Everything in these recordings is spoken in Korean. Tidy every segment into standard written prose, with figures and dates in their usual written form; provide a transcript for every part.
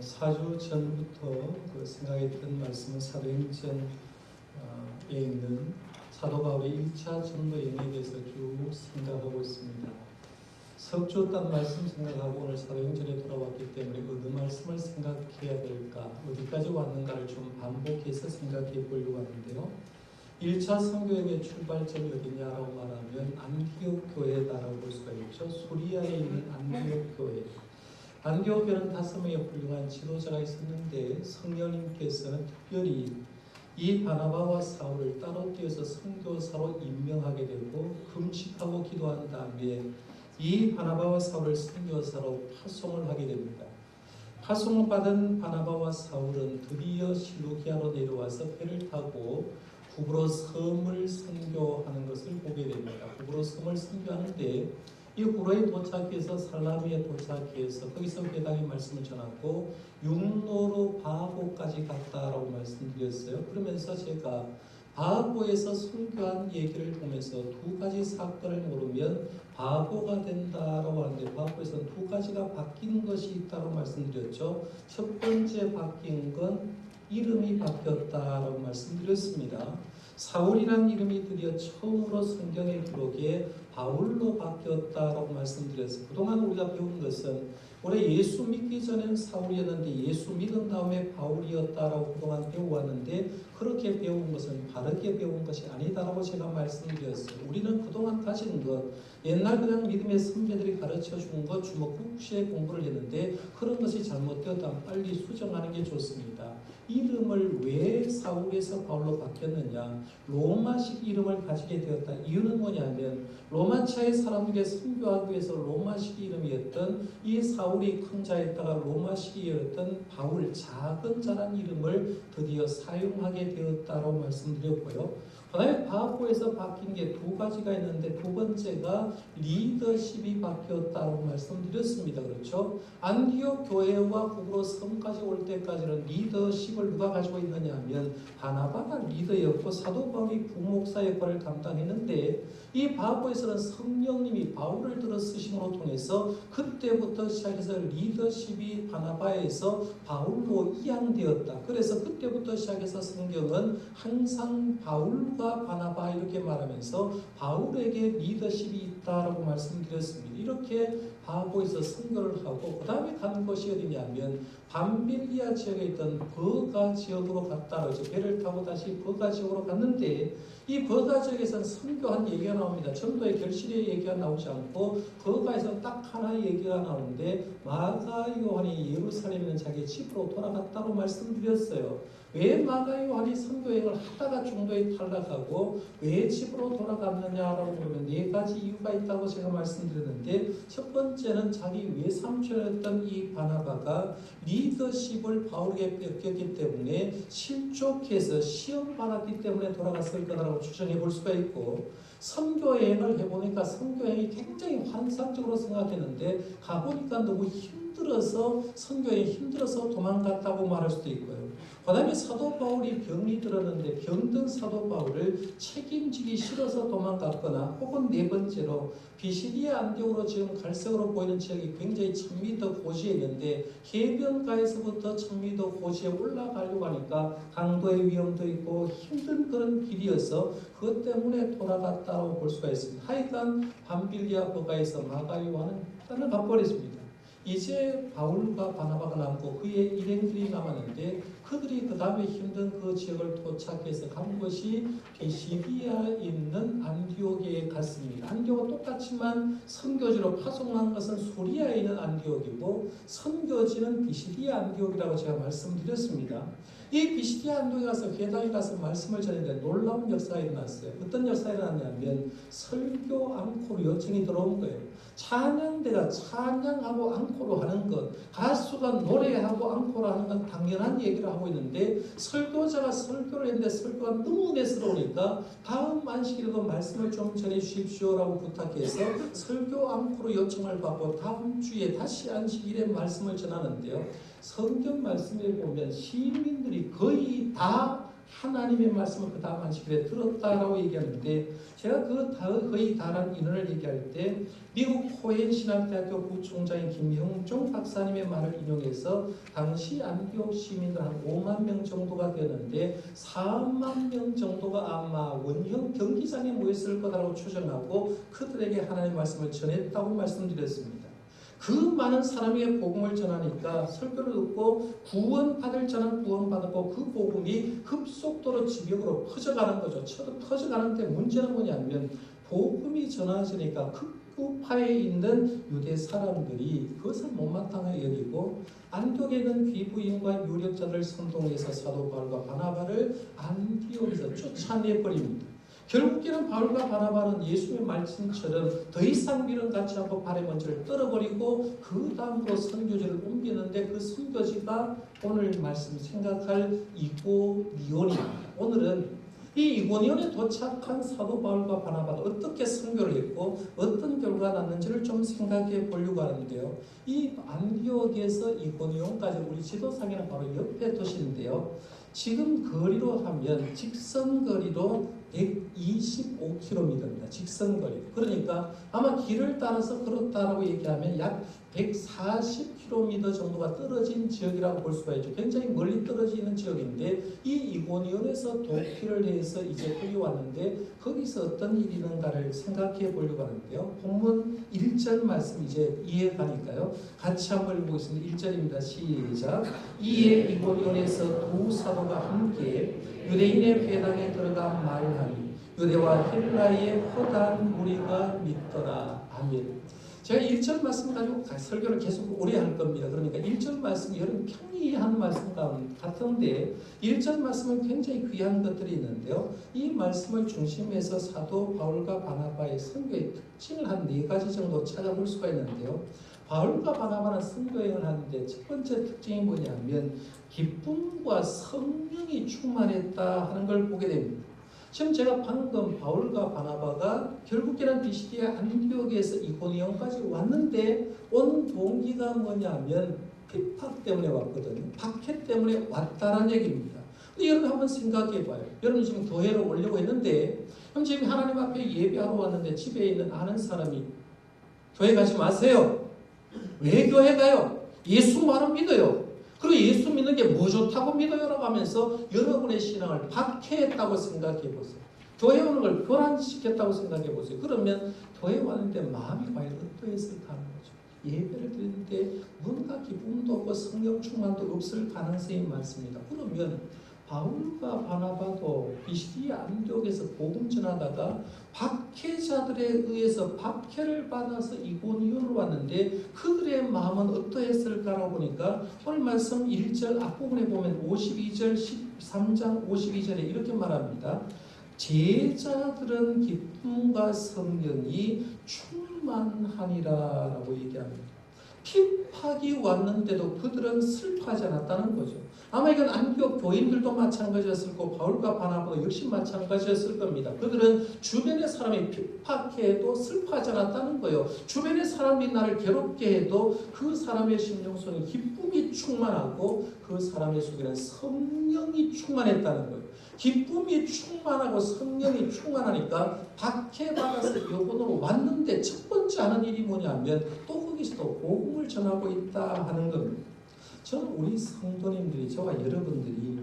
4주 전부터 생각했던 말씀은 사도행전에 있는 사도 바울의 1차 전도 여행에 대해서 쭉 생각하고 있습니다. 석주 딴 말씀 생각하고 오늘 사도행전에 돌아왔기 때문에 어느 말씀을 생각해야 될까, 어디까지 왔는가를 좀 반복해서 생각해 보려고 하는데요. 1차 선교행의 출발점이 어디냐라고 말하면 안디옥 교회다라고 볼 수가 있죠. 수리아에 있는 안디옥 교회. 안디옥 교회는 5명의 훌륭한 지도자가 있었는데 성령님께서는 특별히 이 바나바와 사울을 따로 띄어서 선교사로 임명하게 되고 금식하고 기도한 다음에 이 바나바와 사울을 선교사로 파송을 하게 됩니다. 파송을 받은 바나바와 사울은 드디어 실루기아로 내려와서 배를 타고 구브로 섬을 선교하는 것을 보게 됩니다. 구브로 섬을 선교하는데 이 구브로에 도착해서 살라미에 도착해서 거기서 회당의 말씀을 전하고 육로로 바하고까지 갔다라고 말씀드렸어요. 그러면서 제가 바하고에서 선교한 얘기를 보면서 두 가지 사건을 모르면 바보가 된다라고 하는데 바하고에서는 두 가지가 바뀐 것이 있다고 말씀드렸죠. 첫 번째 바뀐 건 이름이 바뀌었다라고 말씀드렸습니다. 사울이라는 이름이 드디어 처음으로 성경의 기록에 바울로 바뀌었다라고 말씀드렸어요. 그동안 우리가 배운 것은 원래 예수 믿기 전에는 사울이었는데 예수 믿은 다음에 바울이었다라고 그동안 배워왔는데 그렇게 배운 것은 바르게 배운 것이 아니다라고 제가 말씀드렸어요. 우리는 그동안 가진 것, 옛날 그냥 믿음의 선배들이 가르쳐 준 것 주먹국시에 공부를 했는데 그런 것이 잘못되었다면 빨리 수정하는 게 좋습니다. 이름을 왜 사울에서 바울로 바뀌었느냐? 로마식 이름을 가지게 되었다. 이유는 뭐냐면 로마차의 사람에게 선교하기 위해서 로마식 이름이었던 이 사울이 큰 자에다가 로마식이었던 바울, 작은 자란 이름을 드디어 사용하게 되었다고 말씀드렸고요. 그 다음에 바하고에서 바뀐 게 두 가지가 있는데 두 번째가 리더십이 바뀌었다고 말씀드렸습니다. 그렇죠? 안디옥 교회와 구브로 섬까지 올 때까지는 리더십을 누가 가지고 있느냐 하면 바나바가 리더였고 사도 바울이 부목사 역할을 감당했는데 이 바하고에서는 성령님이 바울을 들어 쓰심으로 통해서 그때부터 시작해서 리더십이 바나바에서 바울로 이양되었다. 그래서 그때부터 시작해서 성경은 항상 바울과 바나바 이렇게 말하면서 바울에게 리더십이 있다라고 말씀드렸습니다. 이렇게 바하고에서 선교를 하고 그 다음에 간 곳이 어디냐면 밤빌리아 지역에 있던 버가 지역으로 갔다 그러죠. 배를 타고 다시 버가 지역으로 갔는데 이 버가 지역에서는 선교한 얘기가 나옵니다. 전도의 결실의 얘기가 나오지 않고 버가에서 딱 하나의 얘기가 나오는데 마가 요한이 예루살렘에 있는 자기 집으로 돌아갔다고 말씀드렸어요. 왜 마가 요한이 선교행을 하다가 중도에 탈락하고 왜 집으로 돌아갔느냐라고 보면 네 가지 이유가 있다고 제가 말씀드렸는데 첫 번째는 자기 외삼촌이었던 이 바나바가 리더십을 바울에게 뺏겼기 때문에 실족해서 시험 받았기 때문에 돌아갔을 거라고 추정해 볼 수가 있고 선교여행을 해보니까 선교여행이 굉장히 환상적으로 생각했는데 가보니까 너무 힘들어서 선교여행이 힘들어서 도망갔다고 말할 수도 있고요. 그 다음에 사도 바울이 병이 들었는데 병든 사도 바울을 책임지기 싫어서 도망갔거나 혹은 네 번째로 비시디아 안디옥으로 지금 갈색으로 보이는 지역이 굉장히 1000m 고지에 있는데 해변가에서부터 1000m 고지에 올라가려고 하니까 강도의 위험도 있고 힘든 그런 길이어서 그것 때문에 돌아갔다고 볼 수가 있습니다. 하여간 밤빌리아 버가에서 마가 요한은 땅을 가버렸습니다. 이제 바울과 바나바가 남고 그의 일행들이 남았는데 그들이 그 다음에 힘든 그 지역을 도착해서 간 곳이 비시디아에 있는 안디옥에 갔습니다. 안디옥은 똑같지만 선교지로 파송한 것은 수리아에 있는 안디옥이고 선교지는 비시디아 안디옥이라고 제가 말씀드렸습니다. 이 비시디아 안디옥에 가서 회당에 가서 말씀을 전했는데 놀라운 역사가 일어났어요. 어떤 역사가 일어났냐면 설교 앙코르 요청이 들어온 거예요. 찬양대가 찬양하고 앙코르 하는 것, 가수가 노래하고 앙코르 하는 건 당연한 얘기를 하고 있는데 설교자가 설교를 했는데 설교가 너무 은혜스러우니까 다음 안식일에도 말씀을 좀 전해 주십시오라고 부탁해서 설교 앙코르 요청을 받고 다음 주에 다시 안식일에 말씀을 전하는데요. 성경 말씀에 보면 시민들이 거의 다 하나님의 말씀을 그 다음 안식일에 들었다라고 얘기하는데, 제가 거의 다른 인원을 얘기할 때 미국 코엔신학대학교 부총장인 김형종 박사님의 말을 인용해서 당시 안디옥 시민들 한 5만 명 정도가 되는데 4만 명 정도가 아마 원형 경기장에 모였을 거라고 추정하고 그들에게 하나님의 말씀을 전했다고 말씀드렸습니다. 그 많은 사람에게 복음을 전하니까 설교를 듣고 구원받을 자는 구원받았고 그 복음이 급속도로 지역으로 퍼져가는 거죠. 퍼져가는데 문제는 뭐냐면 복음이 전해지니까 극우파에 있는 유대 사람들이 그것을 못마땅하게 여기고 안디옥에 있는 귀부인과 유력자들을 선동해서 사도 바울과 바나바를 안디옥에서 쫓아내버립니다. 결국에는 바울과 바나바는 예수의 말씀처럼 더 이상 미련 갖지 않고 발의 먼지를 떨어버리고 그 다음으로 선교지를 옮기는데 그 선교지가 오늘 말씀 생각할 이고니온입니다. 오늘은 이 이고니온에 도착한 사도 바울과 바나바가 어떻게 선교를 했고 어떤 결과가 났는지를 좀 생각해 보려고 하는데요. 이 안디옥에서 이고니온까지 우리 지도상에는 바로 옆에 도시인데요. 지금 거리로 하면 직선 거리로 125km입니다. 직선 거리. 그러니까 아마 길을 따라서 그렇다라고 얘기하면 약 140km 정도가 떨어진 지역이라고 볼 수가 있죠. 굉장히 멀리 떨어지는 지역인데 이 이고니온에서 도피를 해서 이제 거기 왔는데 거기서 어떤 일이 있는가를 생각해 보려고 하는데요. 본문 1절 말씀 이제 이해가니까요. 같이 한번 읽어보겠습니다. 1절입니다. 시작. 이에 이고니온에서 두 사도가 함께 유대인의 회당에 들어가 말하니 유대와 헬라의 허다한 무리가 믿더라. 아멘. 제가 1절 말씀 가지고 설교를 계속 오래 할 겁니다. 그러니까 1절 말씀이 여러분 편히 한 말씀 같은데 1절 말씀은 굉장히 귀한 것들이 있는데요. 이 말씀을 중심해서 사도 바울과 바나바의 선교의 특징을 한 4가지 정도 찾아볼 수가 있는데요. 바울과 바나바는 선교행을 하는데 첫 번째 특징이 뭐냐면 기쁨과 성령이 충만했다 하는 걸 보게 됩니다. 지금 제가 방금 바울과 바나바가 결국에는 비시디아 안디옥에서 이고니온까지 왔는데 온 동기가 뭐냐면 핍박 때문에 왔거든요. 박해 때문에 왔다는 얘기입니다. 근데 여러분 한번 생각해 봐요. 여러분 지금 교회를 오려고 했는데 그럼 지금 하나님 앞에 예배하러 왔는데 집에 있는 아는 사람이 교회 가지 마세요. 왜 교회 가요? 예수 말은 믿어요. 그리고 예수 믿는 게 뭐 좋다고 믿어요라고 하면서 여러분의 신앙을 박해했다고 생각해 보세요. 교회 오는 걸 교란시켰다고 생각해 보세요. 그러면 교회 왔는데 마음이 과연 어떠했을까 하는 거죠. 예배를 드리는데 뭔가 기쁨도 없고 성령 충만도 없을 가능성이 많습니다. 그러면 바울과 바나바도 비시디아 안디옥에서 복음 전하다가 박해자들에 의해서 박해를 받아서 이고니온으로 왔는데 그들의 마음은 어떠했을까라고 보니까 오늘 말씀 1절 앞부분에 보면 52절 13장 52절에 이렇게 말합니다. 제자들은 기쁨과 성령이 충만하니라 라고 얘기합니다. 핍박이 왔는데도 그들은 슬퍼하지 않았다는 거죠. 아마 이건 안디옥 교인들도 마찬가지였을 거고 바울과 바나바도 역시 마찬가지였을 겁니다. 그들은 주변의 사람이 핍박해도 슬퍼하지 않았다는 거예요. 주변의 사람이 나를 괴롭게 해도 그 사람의 심령 속에 기쁨이 충만하고 그 사람의 속에는 성령이 충만했다는 거예요. 기쁨이 충만하고 성령이 충만하니까 박해받아서 여본으로 왔는데 첫 번째 하는 일이 뭐냐면 또 거기서도 복음을 전하고 있다 하는 겁니다. 저는 우리 성도님들이 저와 여러분들이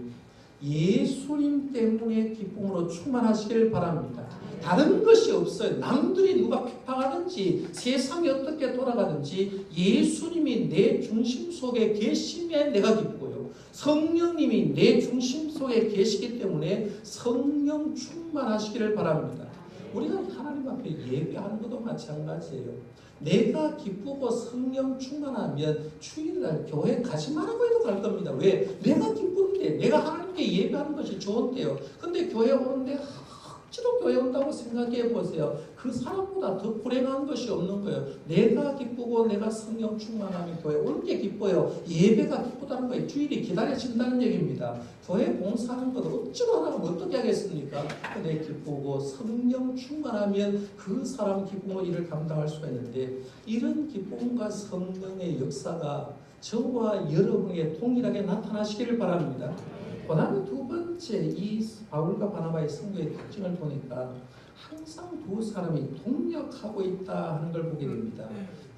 예수님 때문에 기쁨으로 충만하시기를 바랍니다. 다른 것이 없어요. 남들이 누가 핍박하든지 세상이 어떻게 돌아가든지 예수님이 내 중심 속에 계시면 내가 기쁘고요. 성령님이 내 중심 속에 계시기 때문에 성령 충만하시기를 바랍니다. 우리가 하나님 앞에 예배하는 것도 마찬가지예요. 내가 기쁘고 성령 충만하면 주일날 교회 가지 말라고 해도 갈 겁니다. 왜? 내가 기쁜데 내가 하나님께 예배하는 것이 좋은데요. 근데 교회 오는데 억지로 교회 온다고 생각해 보세요. 그 사람보다 더 불행한 것이 없는 거예요. 내가 기쁘고 내가 성령 충만하면 교회 오는 게 기뻐요. 예배가 기쁘다는 거예요. 주일이 기다려진다는 얘기입니다. 교회 봉사하는 것도 억지로 하라고 어떻게 하겠습니까? 근데 기쁘고 성령 충만하면 그 사람 기쁨으로 일을 감당할 수가 있는데 이런 기쁨과 성령의 역사가 저와 여러분에게 동일하게 나타나시기를 바랍니다. 그 다음에 두 번째 번째 이 바울과 바나바의 선교의 특징을 보니까 항상 두 사람이 동력하고 있다 하는 걸 보게 됩니다.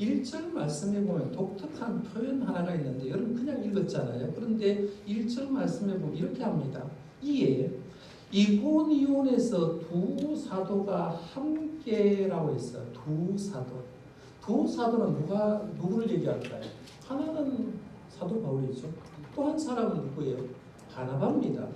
1절 말씀에 보면 독특한 표현 하나가 있는데 여러분 그냥 읽었잖아요. 그런데 1절 말씀에 보면 이렇게 합니다. 이에 이고니온에서 두 사도가 함께라고 했어요. 두 사도. 두 사도는 누구를 얘기할까요? 하나는 사도 바울이죠. 또 한 사람은 누구예요? 바나바입니다.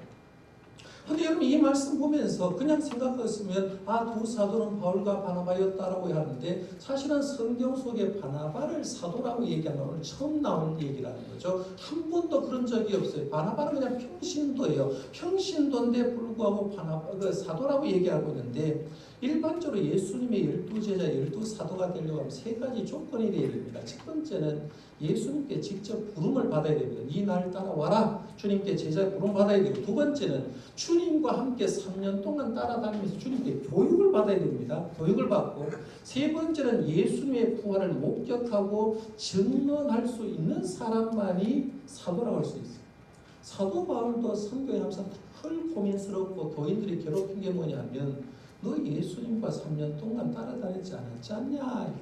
근데 여러분 이 말씀 보면서 그냥 생각했으면 두 사도는 바울과 바나바였다라고 하는데 사실은 성경 속에 바나바를 사도라고 얘기하는 건 처음 나온 얘기라는 거죠. 한 번도 그런 적이 없어요. 바나바는 그냥 평신도예요. 평신도인데 불구하고 사도라고 얘기하고 있는데 일반적으로 예수님의 12제자, 12사도가 되려고 하면 세 가지 조건이 되어야 됩니다. 첫 번째는 예수님께 직접 부름을 받아야 됩니다. 이 날 따라와라. 주님께 제자 부름 받아야 되고, 두 번째는 주님과 함께 3년 동안 따라다니면서 주님께 교육을 받아야 됩니다. 교육을 받고, 세 번째는 예수님의 부활을 목격하고 증언할 수 있는 사람만이 사도라고 할 수 있어요. 사도 바울도 선교하면서 헐 고민스럽고 교인들이 괴롭힌 게 뭐냐면 너 예수님과 3년 동안 따라다니지 않았지 않냐.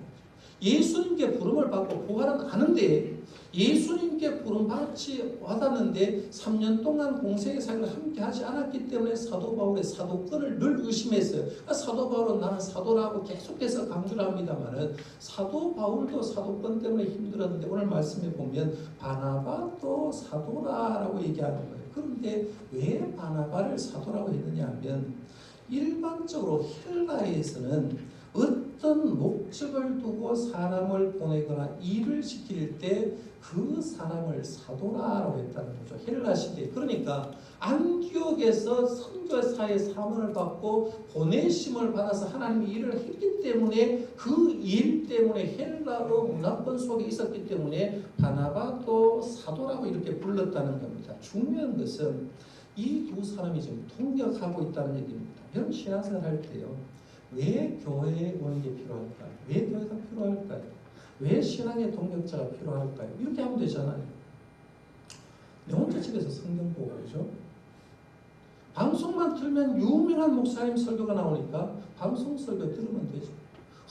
예수님께 부름을 받고 부활은 아는데 예수님께 부름 받았는데 3년 동안 공생의 사역을 함께 하지 않았기 때문에 사도 바울의 사도권을 늘 의심했어요. 그러니까 사도 바울은 나는 사도라고 계속해서 강조를 합니다만은 사도 바울도 사도권 때문에 힘들었는데 오늘 말씀에 보면 바나바도 사도라라고 얘기하는 거예요. 그런데 왜 바나바를 사도라고 했느냐 하면 일반적으로 헬라에서는 어떤 목적을 두고 사람을 보내거나 일을 시킬 때 그 사람을 사도라고 했다는 거죠. 헬라 시대. 그러니까 안디옥에서 선교사의 사명을 받고 보내심을 받아서 하나님이 일을 했기 때문에 그 일 때문에 헬라어 문화권 속에 있었기 때문에 바나바도 사도라고 이렇게 불렀다는 겁니다. 중요한 것은 이 두 사람이 지금 동력하고 있다는 얘기입니다. 여러분 신앙생활 할 때요. 왜 교회에 오는 게 필요할까요? 왜 교회가 필요할까요? 왜 신앙의 동력자가 필요할까요? 이렇게 하면 되잖아요. 내 혼자 집에서 성경 보고 그러죠? 방송만 틀면 유명한 목사님 설교가 나오니까 방송 설교 들으면 되죠.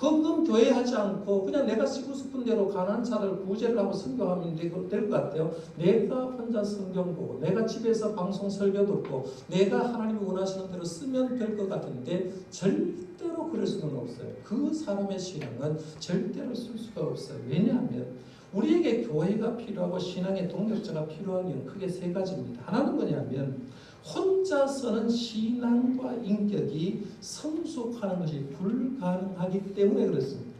헌금 교회하지 않고 그냥 내가 쓰고 싶은 대로 가난한 자를 구제를 하고 설교하면 될 것 같아요. 내가 혼자 성경 보고 내가 집에서 방송 설교 듣고 내가 하나님이 원하시는 대로 쓰면 될 것 같은데 절대로 그럴 수는 없어요. 그 사람의 신앙은 절대로 쓸 수가 없어요. 왜냐하면 우리에게 교회가 필요하고 신앙의 동력자가 필요한 이유는 크게 세 가지입니다. 하나는 뭐냐면 혼자서는 신앙과 인격이 성숙하는 것이 불가능하기 때문에 그렇습니다.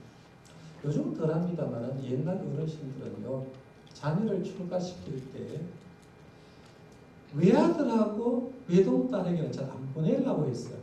요즘 덜합니다만 옛날 어르신들은요 자녀를 출가시킬 때 외아들하고 외동딸에게는 잘 안 보내려고 했어요.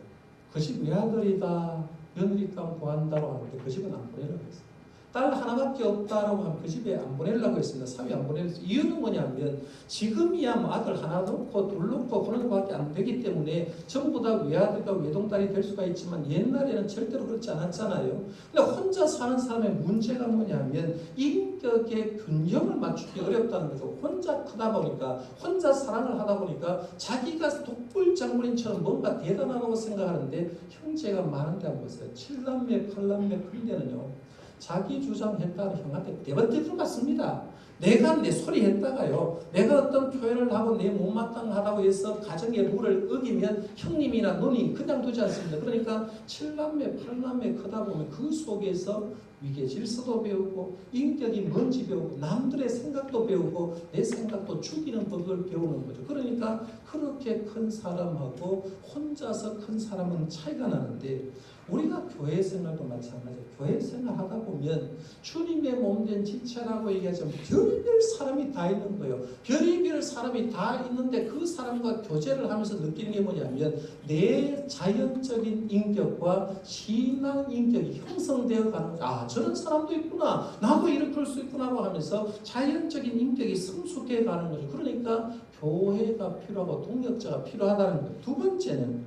그 집 외아들이다 며느리감 구한다고 하는데 그 집은 안 보내려고 했어요. 딸 하나밖에 없다라고 하면 그 집에 안 보내려고 했습니다. 사위 안 보내려고 했어요. 이유는 뭐냐면 지금이야 뭐 아들 하나 놓고 둘 놓고 그런 것밖에 안 되기 때문에 전부 다 외아들과 외동딸이 될 수가 있지만 옛날에는 절대로 그렇지 않았잖아요. 근데 혼자 사는 사람의 문제가 뭐냐면 인격의 균형을 맞추기 어렵다는 거죠. 혼자 크다 보니까 혼자 사랑을 하다 보니까 자기가 독불장군인처럼 뭔가 대단하다고 생각하는데 형제가 많은데 한번 보세요. 7남매 8남매 큰데는요 자기 주장했다가 형한테 대번대 들어갔습니다. 내가 내 소리 했다가요. 내가 어떤 표현을 하고 내 못마땅하다고 해서 가정의 룰을 어기면 형님이나 누님 그냥 두지 않습니다. 그러니까 7남매 8남매 크다 보면 그 속에서 위계 질서도 배우고 인격이 뭔지 배우고 남들의 생각도 배우고 내 생각도 죽이는 법을 배우는 거죠. 그러니까 그렇게 큰 사람하고 혼자서 큰 사람은 차이가 나는데 우리가 교회 생활도 마찬가지예요. 교회 생활 하다 보면 주님의 몸된 지체라고 얘기하자면 별의별 사람이 다 있는 거예요. 별의별 사람이 다 있는데 그 사람과 교제를 하면서 느끼는 게 뭐냐면 내 자연적인 인격과 신앙 인격이 형성되어 가는 거예요. 아 저런 사람도 있구나. 나도 이렇게 할 수 있구나라고 하면서 자연적인 인격이 성숙해 가는 거죠. 그러니까 교회가 필요하고 동력자가 필요하다는 거예요. 두 번째는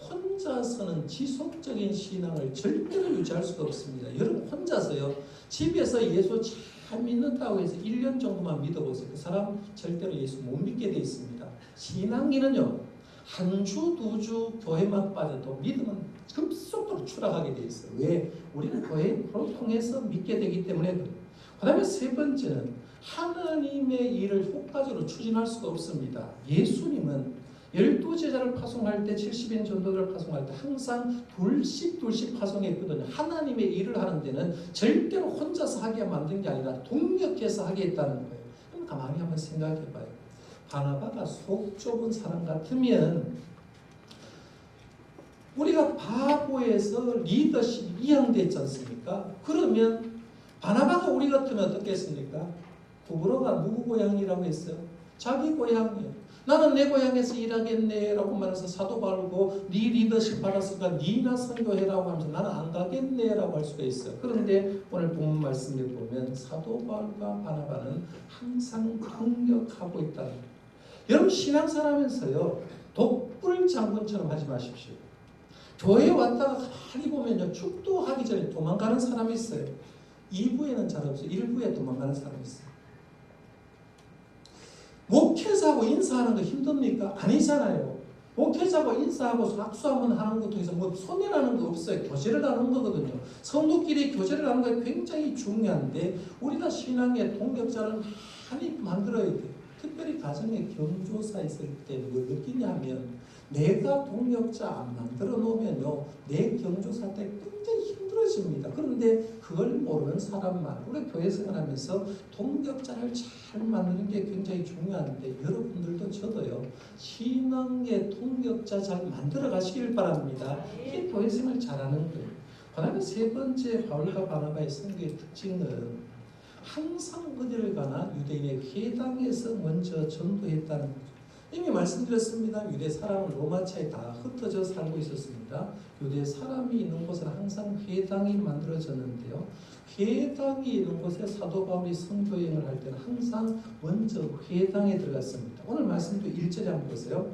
혼자서는 지속적인 신앙을 절대로 유지할 수가 없습니다. 여러분 혼자서요. 집에서 예수 잘 믿는다고 해서 1년 정도만 믿어보세요. 그 사람 절대로 예수 못 믿게 돼 있습니다. 신앙인은요. 한 주, 두 주 교회만 빠져도 믿음은 급속도로 추락하게 돼 있어요. 왜? 우리는 교회를 통해서 믿게 되기 때문에 그래요. 그 다음에 세 번째는 하나님의 일을 효과적으로 추진할 수가 없습니다. 예수님은 12제자를 파송할 때 70인 전도들을 파송할 때 항상 둘씩 파송했거든요. 하나님의 일을 하는 데는 절대로 혼자서 하게 만든 게 아니라 동력해서 하게 했다는 거예요. 그럼 가만히 한번 생각해 봐요. 바나바가 속 좁은 사람 같으면 우리가 바보에서 리더십이 이양됐지 않습니까? 그러면 바나바가 우리 같으면 어떻겠습니까? 구브로가 누구 고향이라고 했어요? 자기 고향이에요. 나는 내 고향에서 일하겠네 라고 말해서 사도 바르고 네 리더십 받았으니까 네나 선교해라고 하면서 나는 안 가겠네 라고 할 수가 있어요. 그런데 오늘 본문 말씀에 보면 사도 바울과 바나바는 항상 동력하고 있다는 거예요. 여러분 신앙생활하면서요 독불 장군처럼 하지 마십시오. 교회에 왔다가 가만히 보면요 축도하기 전에 도망가는 사람이 있어요. 2부에는 잘 없어요. 1부에 도망가는 사람이 있어요. 목회자하고 인사하는 거 힘듭니까? 아니잖아요. 목회자하고 인사하고 악수하면 하는 것도 있어. 뭐 손해라는 거 없어요. 교제를 하는 거거든요. 성도끼리 교제를 하는 거 굉장히 중요한데 우리가 신앙의 동력자를 많이 만들어야 돼요. 특별히 가정에 경조사 있을 때 뭘 느끼냐면 내가 동력자 안 만들어 놓으면요 내 경조사 때 굉장히 힘들어집니다. 그런데 그걸 모르는 사람만 우리 교회 생활하면서 동력자를 잘 만드는 게 굉장히 중요한데 여러분들도 저도요 신앙의 동력자 잘 만들어 가시길 바랍니다. 이게 교회 생활 잘하는 거예요. 그 다음에 세 번째 바울과 바나바의 선교의 특징은 항상 어디를 가나 유대인의 회당에서 먼저 전도했다는 거죠. 이미 말씀드렸습니다. 유대 사람은 로마차에 다 흩어져 살고 있었습니다. 유대 사람이 있는 곳은 항상 회당이 만들어졌는데요. 회당이 있는 곳에 사도 바울이 선교여행을 할 때는 항상 먼저 회당에 들어갔습니다. 오늘 말씀도 1절에 한번 보세요.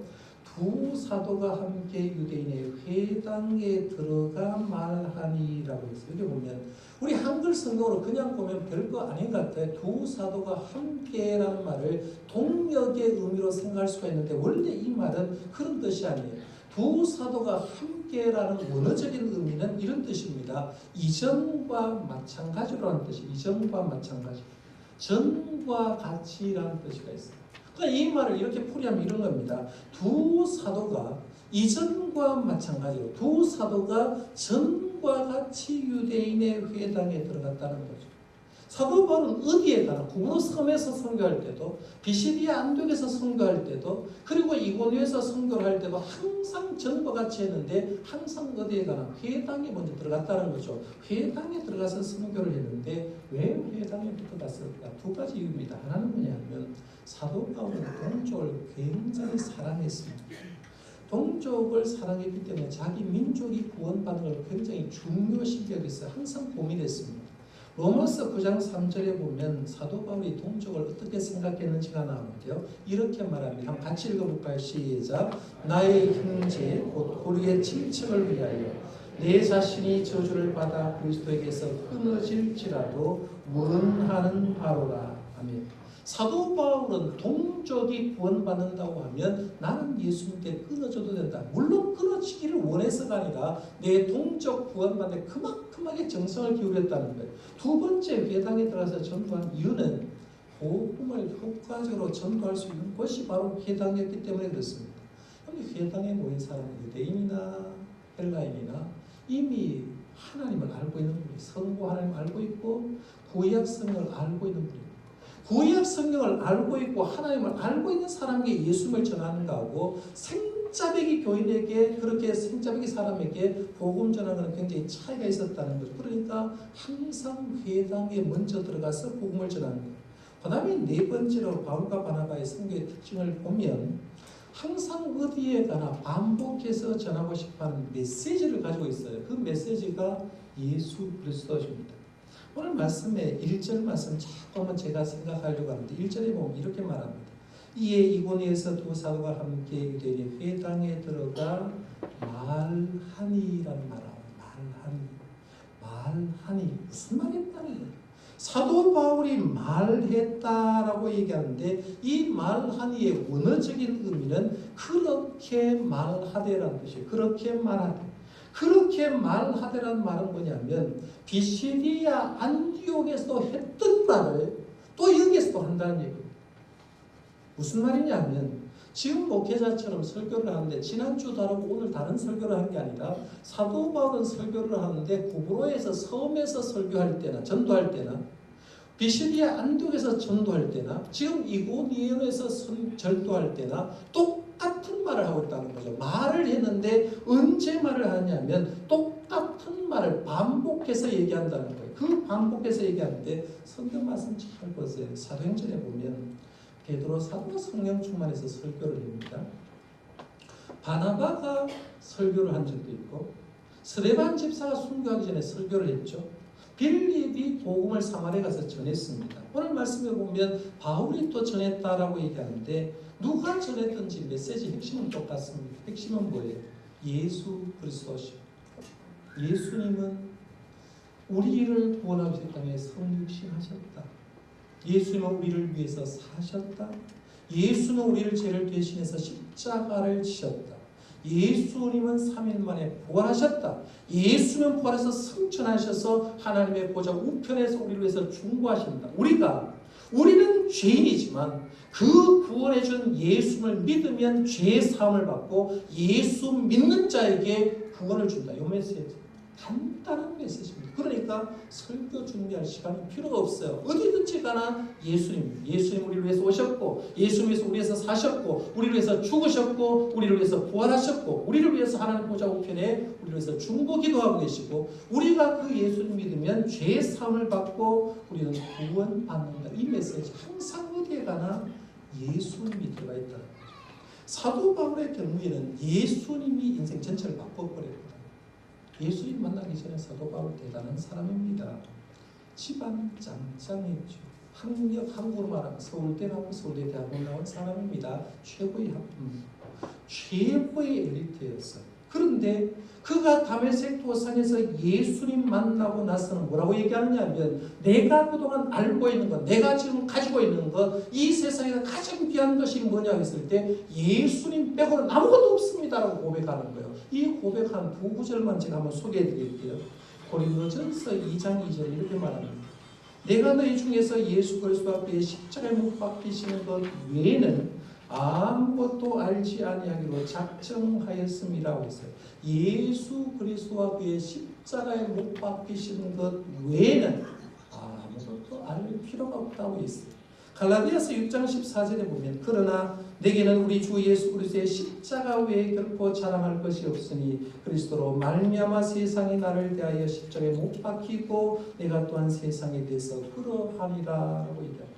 두 사도가 함께 유대인의 회당에 들어가 말하니라고 했어요. 여기 보면 우리 한글 성경으로 그냥 보면 별거 아닌 것 같아요. 두 사도가 함께라는 말을 동력의 의미로 생각할 수가 있는데 원래 이 말은 그런 뜻이 아니에요. 두 사도가 함께라는 원어적인 의미는 이런 뜻입니다. 이전과 마찬가지로라는 뜻이 이전과 마찬가지. 전과 같이라는 뜻이 있어요. 그러니까 이 말을 이렇게 풀이하면 이런 겁니다. 두 사도가 이전과 마찬가지로 두 사도가 전과 같이 유대인의 회당에 들어갔다는 거죠. 사도 바울은 어디에 가나 구브로 섬에서 선교할 때도 비시디아 안독에서 선교할 때도 그리고 이고니에서 선교를 할 때도 항상 전과 같이 했는데 항상 어디에 가나 회당에 먼저 들어갔다는 거죠. 회당에 들어가서 선교를 했는데 왜 회당에 들어갔을까? 두 가지 이유입니다. 하나는 뭐냐면 사도 바울은 동족을 굉장히 사랑했습니다. 동족을 사랑했기 때문에 자기 민족이 구원받는 걸 굉장히 중요시 여겼어요. 항상 고민했습니다. 로마서 9장 3절에 보면 사도 바울이 동족을 어떻게 생각했는지가 나오는데요. 이렇게 말합니다. 한번 같이 읽어볼까요? 시작. 나의 형제 곧 우리의 친척을 위하여 내 자신이 저주를 받아 그리스도에게서 끊어질지라도 무른하는 바로라. 아멘. 사도 바울은 동족이 구원받는다고 하면 나는 예수님께 끊어져도 된다. 물론 끊어지기를 원해서가 아니라 내 동족 구원받는 그만큼하게 정성을 기울였다는 거예요. 두 번째 회당에 들어가서 전도한 이유는 복음을 효과적으로 전도할 수 있는 것이 바로 회당이었기 때문에 그렇습니다. 그런데 회당에 모인 사람은 유대인이나 헬라인이나 이미 하나님을 알고 있는 분이 성부 하나님을 알고 있고 구약 성경을 알고 있는 분입니다. 구약 성경을 알고 있고 하나님을 알고 있는 사람에게 예수님을 전하는 거하고 생짜배기 교인에게 그렇게 생짜배기 사람에게 복음 전하는 것은 굉장히 차이가 있었다는 거죠. 그러니까 항상 회당에 먼저 들어가서 복음을 전하는 거예요. 그 다음에 네 번째로 바울과 바나바의 선교의 특징을 보면 항상 어디에 가나 반복해서 전하고 싶어하는 메시지를 가지고 있어요. 그 메시지가 예수 그리스도십니다. 오늘 말씀에 1절 말씀 잠깐만 제가 생각하려고 하는데 1절에 보면 이렇게 말합니다. 이에 이고니에서 두 사도가 함께 유대인의 회당에 들어가 말하니라는 말하고 말하니 무슨 말이 있다는 거예요. 사도 바울이 말했다라고 얘기하는데 이 말한 이의 원어적인 의미는 그렇게 말하되라는 뜻이에요. 그렇게 말하되. 그렇게 말하되라는 말은 뭐냐면 비시디아 안디옥에서 했던 말을 또 여기에서도 한다는 얘기예요. 무슨 말이냐면 지금 목회자처럼 설교를 하는데 지난주도 하고 오늘 다른 설교를 한 게 아니라 사도 바울은 설교를 하는데 구브로에서 섬에서 설교할 때나 전도할 때나 비시디아 안디옥에서 전도할 때나 지금 이고니온에서 전도할 때나 똑같은 말을 하고 있다는 거죠. 말을 했는데 언제 말을 하냐면 똑같은 말을 반복해서 얘기한다는 거예요. 그 반복해서 얘기하는데 성경 말씀 잘 보세요. 사도행전에 보면 베드로 사도가 성령 충만해서 설교를 합니다. 바나바가 설교를 한 적도 있고 스데반 집사가 순교하기 전에 설교를 했죠. 빌립이 복음을 사마리아에 가서 전했습니다. 오늘 말씀에 보면 바울이 또 전했다라고 얘기하는데 누가 전했든지 메시지 핵심은 똑같습니다. 핵심은 뭐예요? 예수 그리스도시오. 예수님은 우리를 구원하기 위해 성육신하셨다. 예수님은 우리를 위해서 사셨다. 예수는 우리를 죄를 대신해서 십자가를 지셨다. 예수님은 3일 만에 부활하셨다. 예수는 부활해서 승천하셔서 하나님의 보좌 우편에서 우리를 위해서 중보하신다. 우리는 죄인이지만 그 구원해준 예수를 믿으면 죄 사함을 받고 예수 믿는 자에게 구원을 준다. 이 메시지. 간단한 메시지입니다. 그러니까 설교 준비할 시간이 필요가 없어요. 어디든지 가나 예수님 우리를 위해서 오셨고 예수님 위해서 우리에서 사셨고 우리를 위해서 죽으셨고 우리를 위해서 부활하셨고 우리를 위해서 하나님 보좌 우편에 우리를 위해서 중보 기도하고 계시고 우리가 그 예수님 믿으면 죄 사함을 받고 우리는 구원 받는다. 이 메시지 항상 어디에 가나 예수님이 들어가 있다. 사도 바울의 경우에는 예수님이 인생 전체를 바꿔버렸다. 예수님 만나기 전에 사도 바울 대단한 사람입니다. 집안 짱짱했죠. 한국으로 말하면 서울대 나오고 서울대 대학원 나온 사람입니다. 최고의 학부모, 최고의 엘리트였어요. 그런데 그가 다메섹 도상에서 예수님 만나고 나서는 뭐라고 얘기하느냐면 내가 그동안 알고 있는 것, 내가 지금 가지고 있는 것, 이 세상에서 가장 귀한 것이 뭐냐 했을 때 예수님 빼고는 아무것도 없습니다라고 고백하는 거예요. 이 고백한 두 구절만 제가 한번 소개해 드릴게요. 고린도전서 2장 2절 이렇게 말합니다. 내가 너희 중에서 예수 그리스도 앞에 십자가에 못 박히시는 것 외에는 아무것도 알지 아니하기로 작정하였음이라고 했어요. 예수 그리스도와 그의 십자가에 못 박히시는 것 외에는 아무것도 알 필요가 없다고 했어요. 갈라디아서 6장 14절에 보면 그러나 내게는 우리 주 예수 그리스도의 십자가 외에 결코 자랑할 것이 없으니 그리스도로 말미암아 세상이 나를 대하여 십자가에 못 박히고 내가 또한 세상에 대해서 그러하리라고 얘기합니다.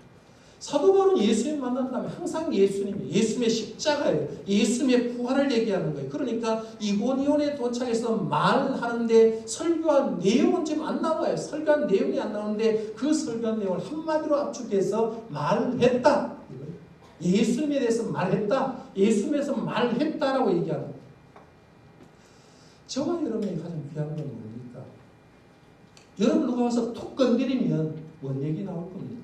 사도 바울은 예수님 만난 다음에 항상 예수님의 십자가예요. 예수님의 부활을 얘기하는 거예요. 그러니까 이고니온에 도착해서 말하는데 설교한 내용은 지금 안 나와요. 설교한 내용이 안 나오는데 그 설교한 내용을 한마디로 압축해서 말했다. 예수님에 대해서 말했다. 예수님에서 말했다라고 얘기하는 거예요. 저와 여러분이 가장 귀한 건 뭡니까? 여러분 누가 와서 톡 건드리면 뭔 얘기 나올 겁니다.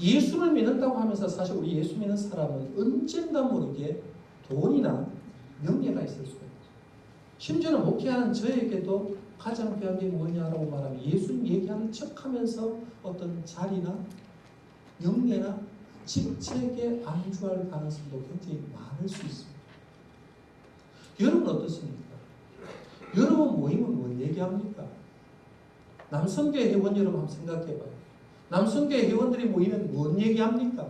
예수를 믿는다고 하면서 사실 우리 예수 믿는 사람은 언젠가 모르게 돈이나 명예가 있을 수가 있어요. 심지어는 목회하는 저에게도 가장 귀한 게 뭐냐라고 말하면 예수님 얘기하는 척하면서 어떤 자리나 명예나 직책에 안주할 가능성도 굉장히 많을 수 있습니다. 여러분 어떻습니까? 여러분 모이면 뭔 얘기합니까? 남성교회 회원 여러분 한번 생각해봐요. 남성교회 회원들이 모이면 뭔 얘기합니까?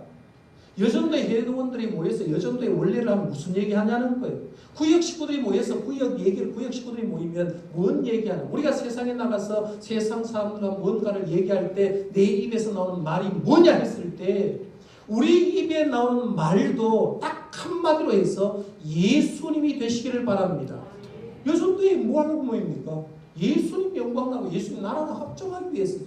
여전도의 회원들이 모여서 여전도의 원래를 하면 무슨 얘기하냐는 거예요. 구역 식구들이 모여서 구역 식구들이 모이면 뭔 얘기하냐. 우리가 세상에 나가서 세상 사람들과 뭔가를 얘기할 때 내 입에서 나오는 말이 뭐냐 했을 때 우리 입에 나오는 말도 딱 한마디로 해서 예수님이 되시기를 바랍니다. 여전도에 뭐 하려고 모입니까? 예수님 영광나고 예수님 나라가 확정하기 위해서.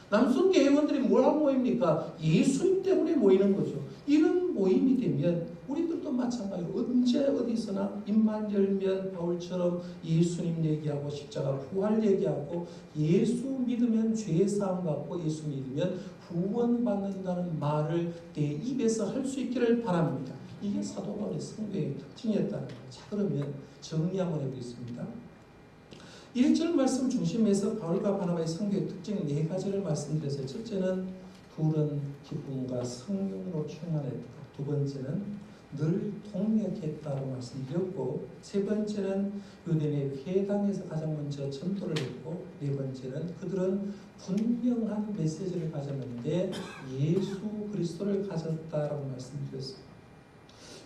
남성교 회원들이 뭘 하고 모입니까? 예수님 때문에 모이는 거죠. 이런 모임이 되면 우리들도 마찬가지로 언제 어디서나 입만 열면 바울처럼 예수님 얘기하고 십자가 부활 얘기하고 예수 믿으면 죄사함 받고 예수 믿으면 구원받는다는 말을 내 입에서 할 수 있기를 바랍니다. 이게 사도 바울의 성도의 특징이었다는 거예요. 자, 그러면 정리 한번 해보겠습니다. 1절 말씀 중심에서 바울과 바나바의 성도의 특징 4가지를 말씀드렸어요. 첫째는 둘은 기쁨과 성령으로 충만했다. 두 번째는 늘 통역했다고 말씀드렸고, 세 번째는 유대인의 회당에서 가장 먼저 전도를 했고, 네 번째는 그들은 분명한 메시지를 가졌는데 예수 그리스도를 가졌다라고 말씀드렸습니다.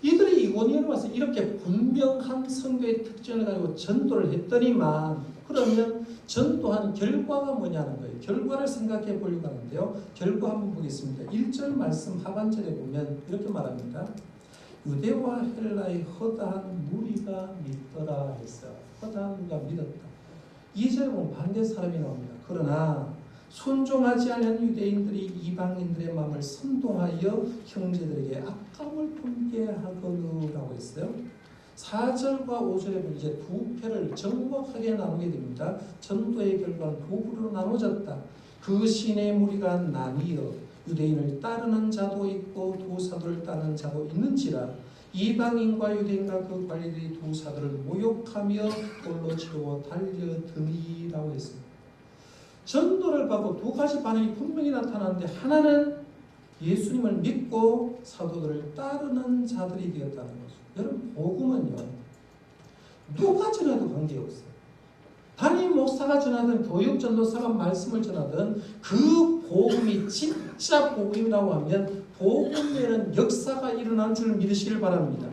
이들이 이고니온에 와서 이렇게 분명한 성도의 특징을 가지고 전도를 했더니만, 그러면 전도한 결과가 뭐냐는 거예요. 결과를 생각해 보려고 하는데요. 결과 한번 보겠습니다. 1절 말씀 하반절에 보면 이렇게 말합니다. 유대와 헬라의 허다한 무리가 믿더라 했어요. 허다한 무리가 믿었다. 2절에 보면 반대 사람이 나옵니다. 그러나 순종하지 않은 유대인들이 이방인들의 마음을 선동하여 형제들에게 악감을 품게 하거느라고 했어요. 4절과 5절에 보면 이제 두 패를 정확하게 나누게 됩니다. 전도의 결과는 두 부류로 나눠졌다. 그 신의 무리가 나뉘어 유대인을 따르는 자도 있고 두 사도를 따르는 자도 있는지라 이방인과 유대인과 그 관리들이 두 사도를 모욕하며 돌로 치고 달려드니라고 했습니다. 전도를 받고 두 가지 반응이 분명히 나타나는데, 하나는 예수님을 믿고 사도들을 따르는 자들이 되었다는 거죠. 여러분, 복음은요 누가 전해도 관계없어요. 담임 목사가 전하든 교육 전도사가 말씀을 전하든 그 복음이 진짜 복음이라고 하면 복음에는 역사가 일어난 줄 믿으시길 바랍니다.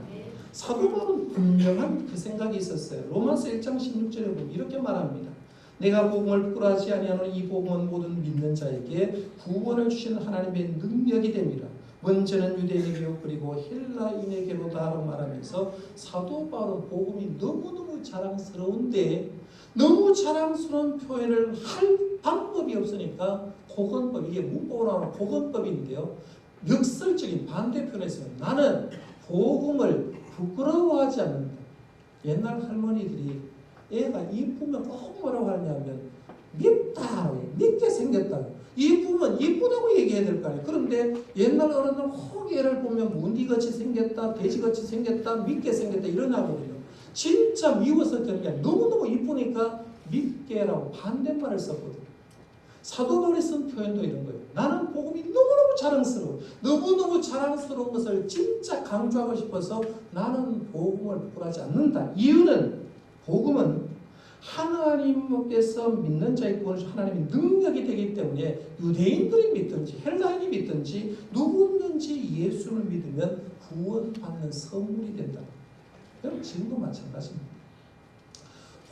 사도 바울은 분명한 그 생각이 있었어요. 로마서 1장 16절에 보면 이렇게 말합니다. 내가 복음을 부끄러워하지 아니하노니 이 복음은 모든 믿는 자에게 구원을 주시는 하나님의 능력이 됩니다. 먼저는 유대인에게요 그리고 헬라인에게로다라고 말하면서 사도 바울은 복음이 너무너무 자랑스러운데 너무 자랑스러운 표현을 할 방법이 없으니까 고건법, 이게 문법으로 하는 고건법인데요. 역설적인 반대편에서 나는 복음을 부끄러워하지 않는다. 옛날 할머니들이 애가 이쁘면 꼭 뭐라고 하냐면 밉다, 밉게 생겼다. 이쁘면 이쁘다고 얘기해야 될 거 아니에요. 그런데 옛날 어른들은 혹 애를 보면 문디같이 생겼다, 돼지같이 생겼다, 밉게 생겼다 이러나거든요. 진짜 미워서 되는 게 아니라 너무너무 이쁘니까 밉게라고 반대말을 썼거든요. 사도 바울이 쓴 표현도 이런 거예요. 나는 복음이 너무너무 자랑스러워. 너무너무 자랑스러운 것을 진짜 강조하고 싶어서 나는 복음을 부끄러워하지 않는다. 이유는 복음은 하나님께서 믿는 자의 구원을 하나님의 능력이 되기 때문에 유대인들이 믿든지 헬라인이 믿든지 누구든지 예수를 믿으면 구원받는 선물이 된다. 여러분 지금도 마찬가지입니다.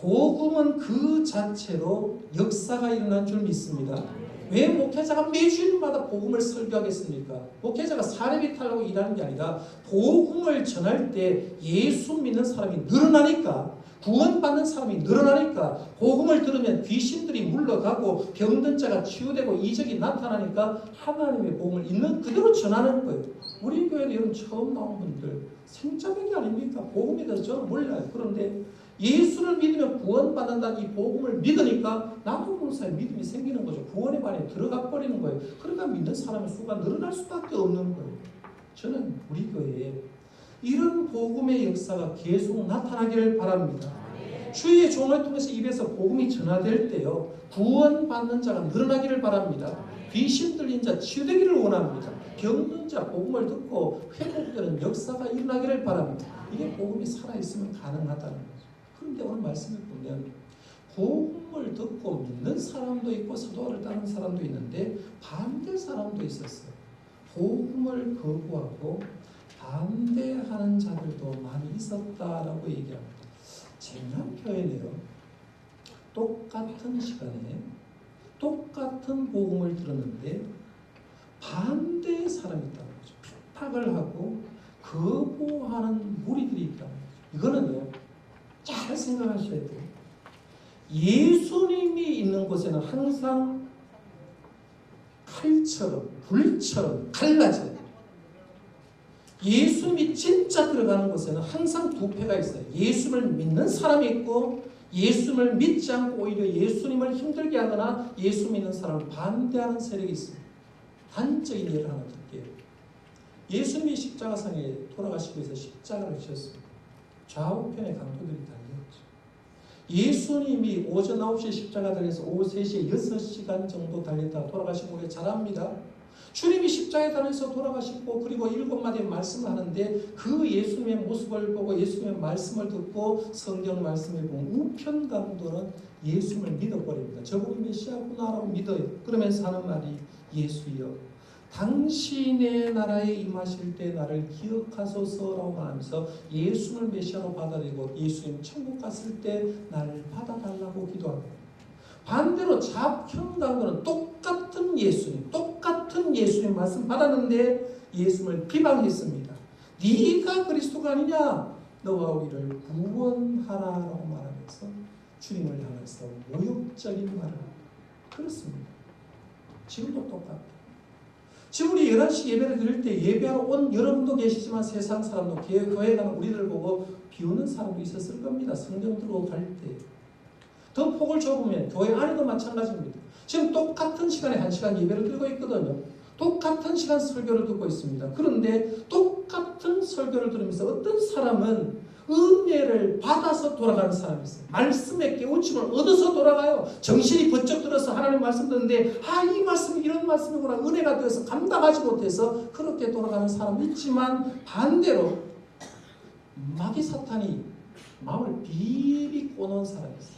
복음은 그 자체로 역사가 일어난 줄 믿습니다. 왜 목회자가 매주일마다 복음을 설교하겠습니까? 목회자가 사례비 타려고 일하는 게 아니라 복음을 전할 때 예수 믿는 사람이 늘어나니까, 구원받는 사람이 늘어나니까, 복음을 들으면 귀신들이 물러가고 병든 자가 치유되고 이적이 나타나니까 하나님의 복음을 있는 그대로 전하는 거예요. 우리 교회에 여러분 처음 나온 분들 생짜배기 아닙니까? 복음에 대해서 저는 몰라요. 그런데 예수를 믿으면 구원받는다는 이 복음을 믿으니까 나도 모르는 믿음이 생기는 거죠. 구원의 반에 들어가 버리는 거예요. 그러니까 믿는 사람의 수가 늘어날 수밖에 없는 거예요. 저는 우리 교회에 이런 복음의 역사가 계속 나타나기를 바랍니다. 주의 종을 통해서 입에서 복음이 전화될 때요, 구원받는 자가 늘어나기를 바랍니다. 귀신 들린 자 치유되기를 원합니다. 병든 자 복음을 듣고 회복되는 역사가 일어나기를 바랍니다. 이게 복음이 살아있으면 가능하다는 거죠. 그런데 오늘 말씀을 보면 복음을 듣고 믿는 사람도 있고 사도를 따르는 사람도 있는데 반대 사람도 있었어요. 복음을 거부하고 반대하는 자들도 많이 있었다라고 얘기합니다. 재미난 표현이에요. 똑같은 시간에 똑같은 복음을 들었는데 반대의 사람이 있다는 거죠. 핍박을 하고 거부하는 무리들이 있다는 거죠. 이거는요, 잘 생각하셔야 돼요. 예수님이 있는 곳에는 항상 칼처럼 불처럼 갈라져요. 예수님이 진짜 들어가는 곳에는 항상 두 패가 있어요. 예수를 믿는 사람이 있고 예수님을 믿지 않고 오히려 예수님을 힘들게 하거나 예수 믿는 사람을 반대하는 세력이 있습니다. 단적인 예를 하나 드릴게요. 예수님이 십자가상에 돌아가시기 위해서 십자가를 지셨습니다. 좌우편에 강도들이 달렸죠. 예수님이 오전 9시에 십자가 달려서 오후 3시에 6시간 정도 달렸다가 돌아가시고 우리가 잘 압니다. 주님이 십자가에 달려서 돌아가시고 그리고 7마디의 말씀을 하는데 그 예수님의 모습을 보고 예수님의 말씀을 듣고 성경 말씀을 보면 우편 강도는 예수님을 믿어버립니다. 저분이 메시아구나라고 믿어요. 그러면서 하는 말이 예수여 당신의 나라에 임하실 때 나를 기억하소서라고 말하면서 예수를 메시아로 받아들이고 예수님 천국 갔을 때 나를 받아달라고 기도합니다. 반대로 좌편 강도는 똑같은 예수님 말씀 받았는데 예수님을 비방했습니다. 네가 그리스도가 아니냐? 너와 우리를 구원하라라고 말하면서 주님을 향해서 모욕적인 말을 합니다. 그렇습니다. 지금도 똑같아요. 지금 우리 11시 예배를 드릴 때 예배하러 온 여러분도 계시지만 세상 사람도 교회 가는 우리들 보고 비우는 사람도 있었을 겁니다. 성경 들고 갈 때. 더 폭을 좁으면 교회 안에도 마찬가지입니다. 지금 똑같은 시간에 1시간 예배를 드리고 있거든요. 똑같은 시간 설교를 듣고 있습니다. 그런데 똑같은 설교를 들으면서 어떤 사람은 은혜를 받아서 돌아가는 사람이 있어요. 말씀의 깨우침을 얻어서 돌아가요. 정신이 번쩍 들어서 하나님 말씀 듣는데 이 말씀이 이런 말씀이구나 은혜가 되어서 감당하지 못해서 그렇게 돌아가는 사람이 있지만 반대로 마귀 사탄이 마음을 비비 꼬는 사람이 있어요.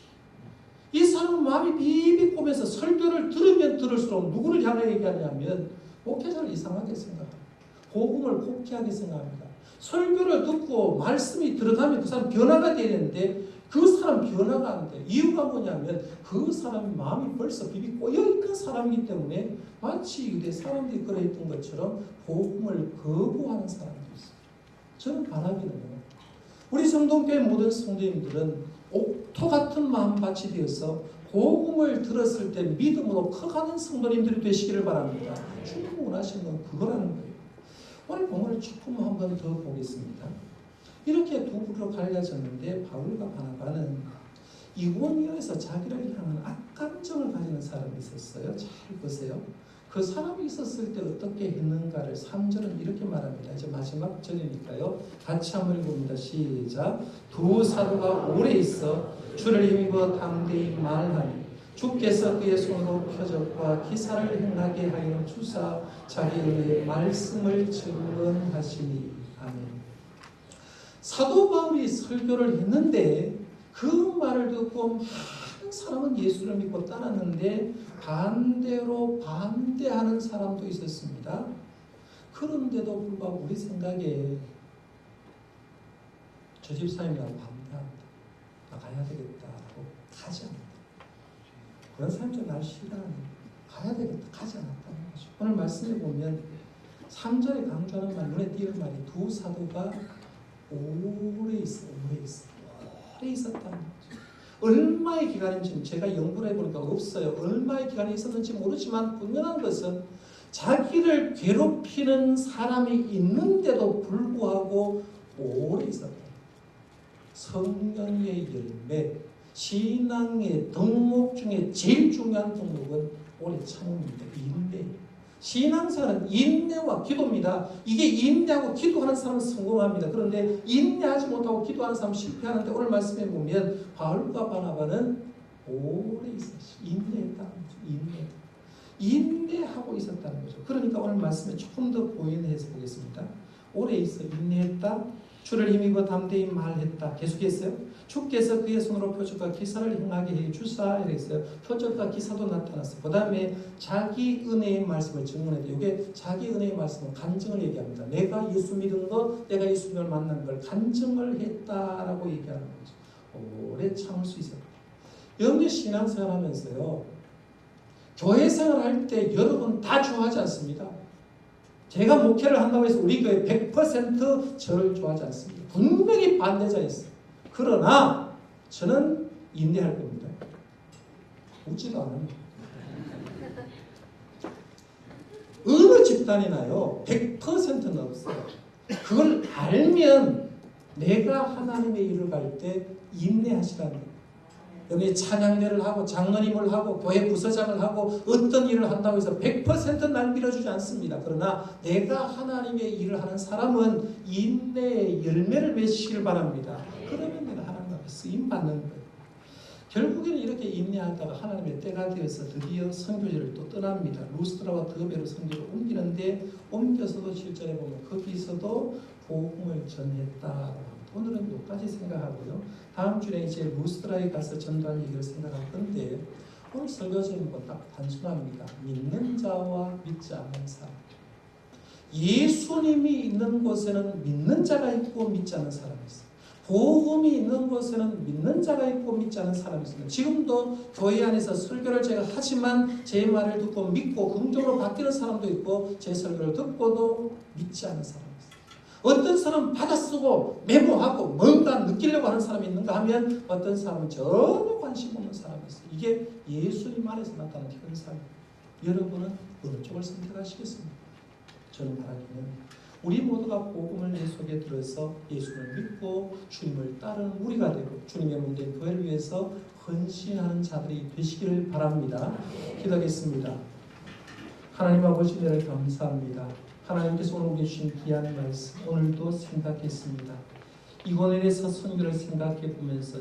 이 사람은 마음이 비비 꼬면서 설교를 들으면 들을수록 누구를 향해 얘기하냐면 목회자를 이상하게 생각합니다. 복음을 곡해하게 생각합니다. 설교를 듣고 말씀이 들어가면 그 사람 변화가 돼야 되는데 그 사람 변화가 안 돼요. 이유가 뭐냐면 그 사람의 마음이 벌써 비비 꼬여있는 사람이기 때문에 마치 유대 사람들이 그러했던 것처럼 복음을 거부하는 사람들이 있어요. 저는 바라기는요. 우리 성동교회 모든 성도님들은 옥토 같은 마음밭이 되어서 복음을 들었을 때 믿음으로 커가는 성도님들이 되시기를 바랍니다. 주님 원하시는 건 그거라는 거예요. 오늘 본문을 조금 한번 더 보겠습니다. 이렇게 두 부류로 갈려졌는데 바울과 바나바는 이고니온에서 자기를 향한 악감정을 가지는 사람이 있었어요. 잘 보세요. 그 사람이 있었을 때 어떻게 했는가를 3절은 이렇게 말합니다. 이제 마지막 절이니까요. 같이 한번 읽어봅니다. 시작. 두 사도가 오래 있어 주를 힘입어 당대히 말하니 주께서 그의 손으로 표적과 기사를 행하게 하여 주사 자기의 말씀을 증언하시니. 아멘. 사도 바울이 설교를 했는데 그 말을 듣고 많은 사람은 예수를 믿고 따랐는데 반대로 반대하는 사람도 있었습니다. 그런데도 불구하고 우리 생각에 저 집사님이랑 반대한다. 나가야 되겠다라고 가지 않는다. 그런 사람들 날 싫어하는 가야 되겠다. 가지 않았다는 거죠. 오늘 말씀에 보면 3절에 강조하는 말, 눈에 띄는 말이 두 사도가 오래 있었다는 거죠. 얼마의 기간인지 제가 연구를 해보니까 없어요. 얼마의 기간이 있었는지 모르지만 분명한 것은 자기를 괴롭히는 사람이 있는데도 불구하고 오래 있었다. 성령의 열매, 신앙의 덕목 중에 제일 중요한 덕목은 오래 참음입니다. 인내. 신앙생활은 인내와 기도입니다. 이게 인내하고 기도하는 사람은 성공합니다. 그런데 인내하지 못하고 기도하는 사람은 실패하는데 오늘 말씀해 보면 바울과 바나바는 오래 있었어요. 인내하고 있었다는 거죠. 그러니까 오늘 말씀에 조금 더 보인해서 보겠습니다. 오래 있어 인내했다. 주를 힘입어 담대히 말했다. 계속했어요. 주께서 그의 손으로 표적과 기사를 행하게 해 주사 이랬어요. 표적과 기사도 나타났어요. 그 다음에 자기 은혜의 말씀을 증언했다. 이게 자기 은혜의 말씀은 간증을 얘기합니다. 내가 예수 믿은 것, 내가 예수님을 만난 걸 간증을 했다라고 얘기하는 거죠. 오래 참을 수 있었다. 여러분들 신앙생활 하면서요. 교회 생활할 때 여러분 다 좋아하지 않습니다. 제가 목회를 한다고 해서 우리 교회 100% 저를 좋아하지 않습니다. 분명히 반대자 있어요. 그러나 저는 인내할 겁니다. 웃지도 않아요. 어느 집단이나요 100%는 없어요. 그걸 알면 내가 하나님의 일을 갈 때 인내하시라는 거예요. 여기 찬양대를 하고 장로님을 하고 교회 부서장을 하고 어떤 일을 한다고 해서 100% 날 밀어주지 않습니다. 그러나 내가 하나님의 일을 하는 사람은 인내의 열매를 맺기를 바랍니다. 그러면 내가 하나님 앞에 쓰임받는 거예요. 결국에는 이렇게 인내하다가 하나님의 때가 되어서 드디어 선교지를 또 떠납니다. 루스드라와 더베로 선교를 옮기는데 옮겨서도 실전에 보면 거기서도 복음을 전했다. 오늘은 여기까지 생각하고요. 다음 주에 이제 루스드라에 가서 전도할 얘기를 생각할 건데 오늘 설교 제목은 딱 단순합니다. 믿는 자와 믿지 않는 사람. 예수님이 있는 곳에는 믿는 자가 있고 믿지 않는 사람이 있어요. 복음이 있는 곳에는 믿는 자가 있고 믿지 않는 사람이 있습니다. 지금도 교회 안에서 설교를 제가 하지만 제 말을 듣고 믿고 긍정으로 바뀌는 사람도 있고 제 설교를 듣고도 믿지 않는 사람이 있어요. 어떤 사람은 받아쓰고 메모하고 뭔가 느끼려고 하는 사람이 있는가 하면 어떤 사람은 전혀 관심 없는 사람이 있어요. 이게 예수님 안에서 나타나는 현상이에요. 여러분은 어느 쪽을 선택하시겠습니까? 저는 바라기는 우리 모두가 복음을 내 속에 들어서 예수를 믿고 주님을 따르는 우리가 되고 주님의 몸된 교회를 위해서 헌신하는 자들이 되시기를 바랍니다. 기도하겠습니다. 하나님 아버지 은혜를 감사합니다. 하나님께서 오늘 우리에게 주신 귀한 말씀 오늘도 생각했습니다. 이번에 대해서 선교를 생각해 보면서